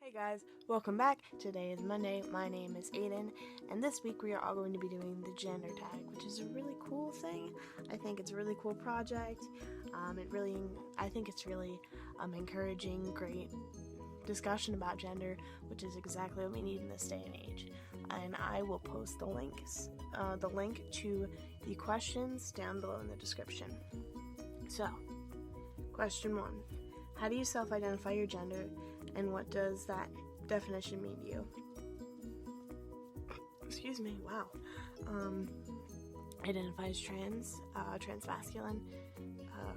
Hey guys, welcome back. Today is Monday. My name is Aidan, and this week we are all going to be doing the gender tag, which is a really cool thing. I think it's a really cool project. I think it's really encouraging, great discussion about gender, which is exactly what we need in this day and age. And I will post the link to the questions down below in the description. So, question 1. How do you self-identify your gender, and what does that definition mean to you? Excuse me, wow. Identify as trans, transmasculine,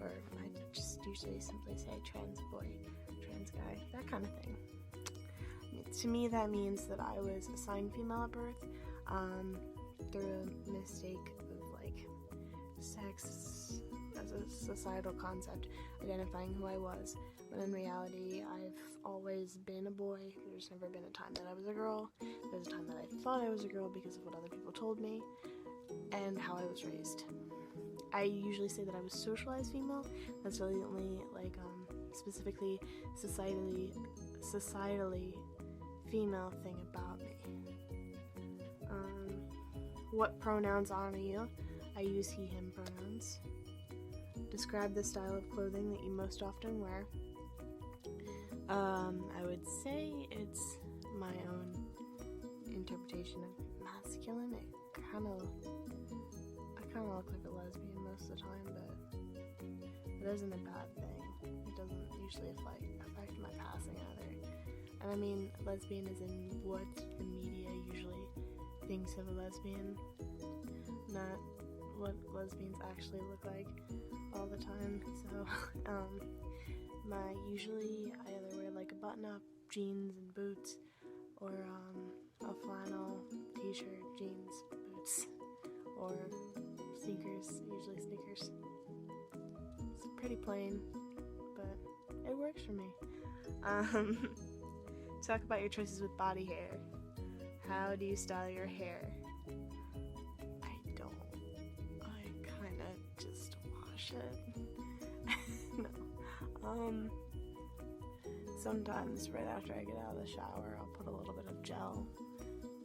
or I just usually simply say trans boy, trans guy, that kind of thing. To me, that means that I was assigned female at birth, through a mistake of sex as a societal concept, identifying who I was, when in reality I've always been a boy. There's never been a time that I was a girl. There's a time that I thought I was a girl because of what other people told me and how I was raised. I usually say that I was socialized female. That's really the only specifically societally female thing about me. What pronouns honor you? I use he, him pronouns. Describe the style of clothing that you most often wear. I would say it's my own interpretation of masculine. I kind of look like a lesbian most of the time, but it isn't a bad thing. It doesn't usually affect my passing either. And I mean, lesbian is in what the media usually thinks of a lesbian, not what lesbians actually look like all the time. So usually I either wear like a button-up, jeans and boots, or a flannel t-shirt, jeans, boots, or sneakers, usually sneakers. It's pretty plain, but it works for me. Talk about your choices with body hair. How do you style your hair? I kind of just wash it. No. Sometimes right after I get out of the shower, I'll put a little bit of gel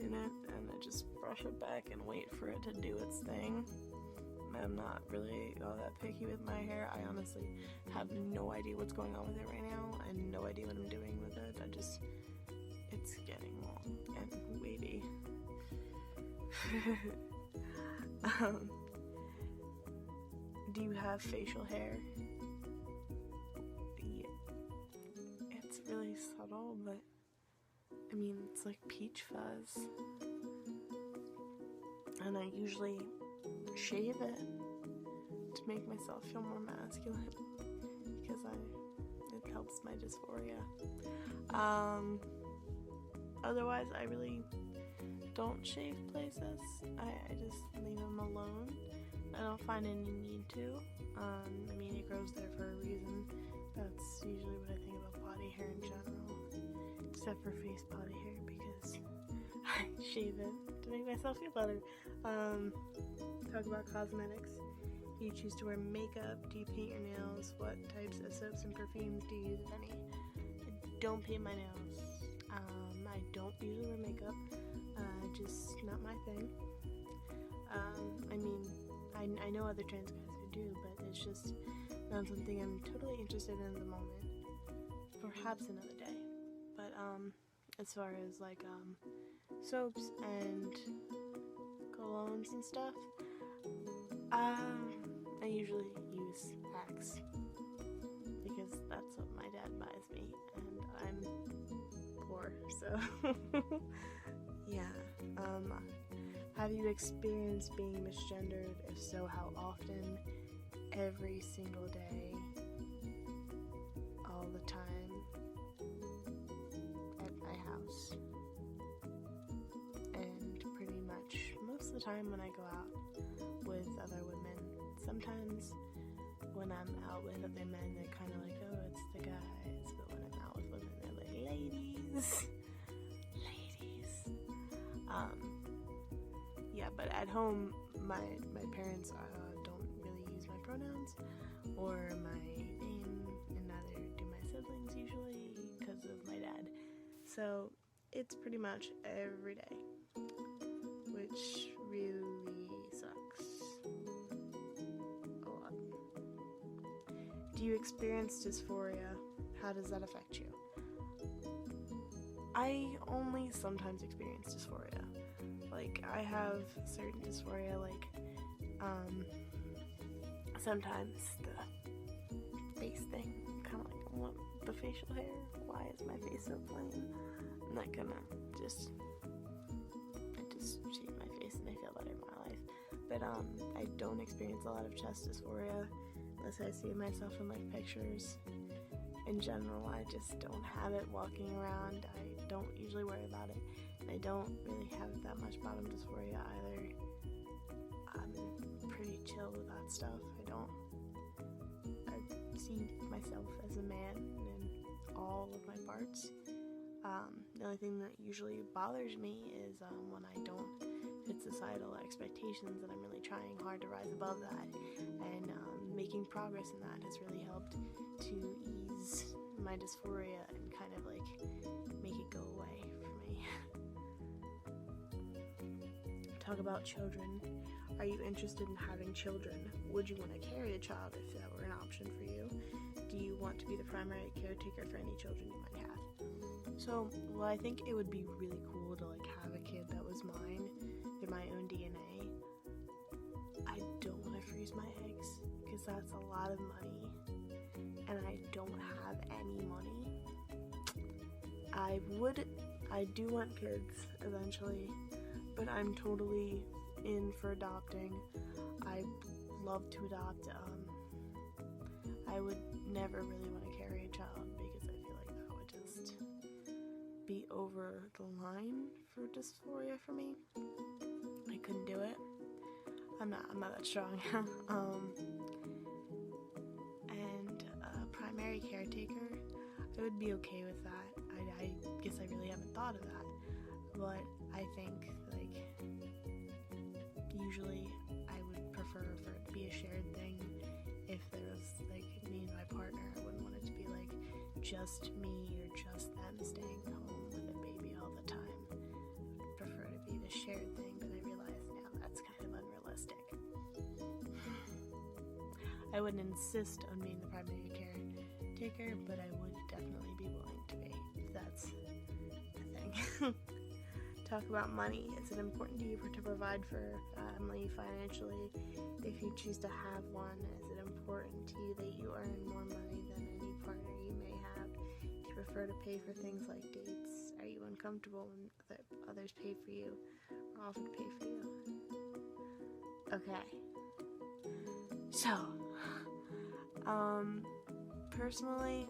in it and I just brush it back and wait for it to do its thing. I'm not really all that picky with my hair. I honestly have no idea what's going on with it right now and no idea what I'm doing with it. It's getting long and wavy. Do you have facial hair? Yeah. It's really subtle, but I mean, it's like peach fuzz. And I usually shave it to make myself feel more masculine because it helps my dysphoria. Otherwise, I really don't shave places. I just leave them alone. I don't find any need to. I mean, it grows there for a reason. That's usually what I think about body hair in general, except for face body hair because I shave it to make myself feel better. Talk about cosmetics. Do you choose to wear makeup? Do you paint your nails? What types of soaps and perfumes do you use, if any? I don't paint my nails. I don't usually wear makeup. Just not my thing. I mean, I know other trans guys who do, but it's just not something I'm totally interested in at the moment. Perhaps another day. But as far as like soaps and colognes and stuff, I usually use Axe because that's what my dad buys me, and I'm poor, so yeah. Have you experienced being misgendered? If so, how often? Every single day, all the time, at my house, and pretty much most of the time when I go out with other women. Sometimes when I'm out with other men, they're kind of like, oh, it's the guys, but when I'm out with women, they're like, ladies. Yeah, but at home, my parents don't really use my pronouns or my name, and neither do my siblings usually because of my dad. So it's pretty much every day, which really sucks a lot. Do you experience dysphoria? How does that affect you? I only sometimes experience dysphoria. Like, I have certain dysphoria, like, sometimes the face thing, kind of like, what, the facial hair, why is my face so plain? I'm not gonna I just shave my face and I feel better in my life. But, I don't experience a lot of chest dysphoria, unless I see myself in, like, pictures. In general, I just don't have it walking around. I don't usually worry about it. And I don't really have that much bottom dysphoria either. I'm pretty chill with that stuff. I see myself as a man in all of my parts. The only thing that usually bothers me is when I don't fit societal expectations, and I'm really trying hard to rise above that. And making progress in that has really helped to ease my dysphoria and kind of like make it go away for me. Talk about children. Are you interested in having children? Would you want to carry a child if that were an option for you? Do you want to be the primary caretaker for any children you might have? So, well, I think it would be really cool to like have a kid that was mine, in my own DNA. I don't want to freeze my eggs because that's a lot of money, and I don't have any money. I do want kids eventually, but I'm totally in for adopting. I love to adopt. I would never really want to carry a child because I feel like that would just be over the line for dysphoria for me. I couldn't do it. I'm not that strong. And primary caretaker, I would be okay with that. I guess I really haven't thought of that, but I think like usually I would prefer for it to be a shared thing. If there was like me and my partner, I wouldn't want it to be like just me or just them staying home with a baby all the time. I'd prefer to be the shared thing, but I realize now that's kind of unrealistic. I wouldn't insist on being the primary caretaker, but I would definitely be willing to be, if that's a thing. Talk about money. Is it important to you to provide for family financially if you choose to have one? Is it important to you that you earn more money than any partner you may have? Do you prefer to pay for things like dates? Are you uncomfortable when others pay for you or offer to pay for you? Okay. So, personally,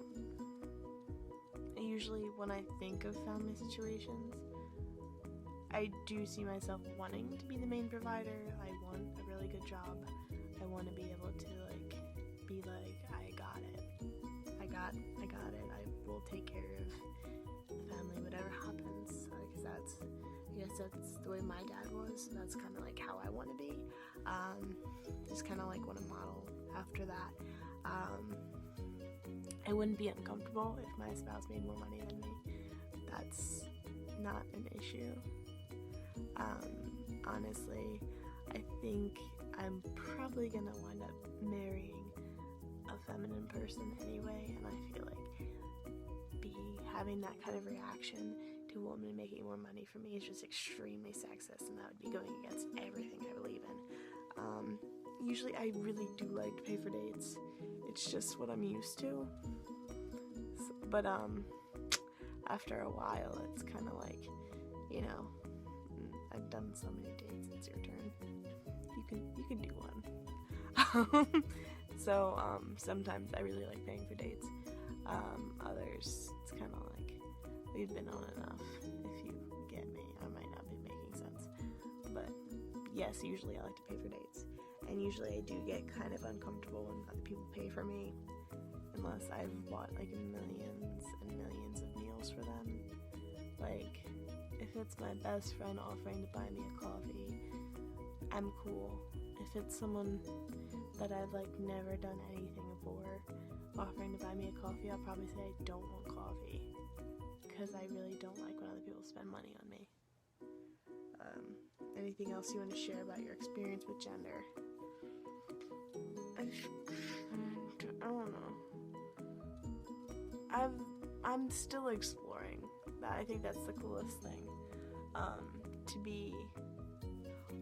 usually when I think of family situations, I do see myself wanting to be the main provider. I want a really good job. I want to be able to be like, I got it. I will take care of the family, whatever happens. Because I guess that's the way my dad was. That's kind of like how I want to be. Just kind of like want to model after that. I wouldn't be uncomfortable if my spouse made more money than me. That's not an issue. Honestly, I think I'm probably gonna wind up marrying a feminine person anyway, and I feel like having that kind of reaction to a woman making more money for me is just extremely sexist, and that would be going against everything I believe in. Usually I really do like to pay for dates. It's just what I'm used to. But after a while, it's kind of like, I've done so many dates, it's your turn. You can do one. So sometimes I really like paying for dates. Others, it's kind of like, we've been on enough. If you get me, I might not be making sense. But yes, usually I like to pay for dates. And usually I do get kind of uncomfortable when other people pay for me, unless I've bought like millions and millions of meals for them. Like, if it's my best friend offering to buy me a coffee, I'm cool. If it's someone that I've like never done anything for offering to buy me a coffee, I'll probably say I don't want coffee, because I really don't like when other people spend money on me. Anything else you want to share about your experience with gender? I don't know. I'm still exploring. I think that's the coolest thing. To be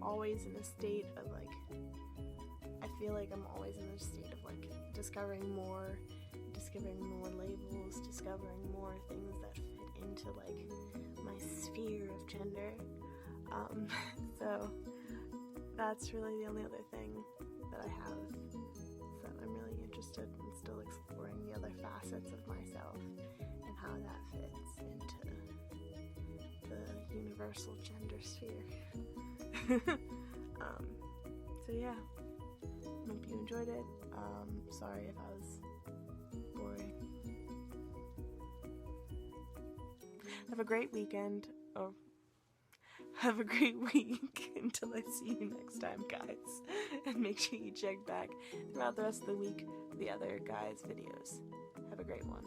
always in a state of like, I feel like I'm always in a state of like discovering more labels, discovering more things that fit into like my sphere of gender. So that's really the only other thing that I have. So I'm really interested in still exploring the other facets of myself and how that fits into the universal gender sphere. So yeah, hope you enjoyed it. Sorry if I was boring. Have a great weekend, or have a great week until I see you next time, guys. And make sure you check back throughout the rest of the week the other guys' videos. Have a great one.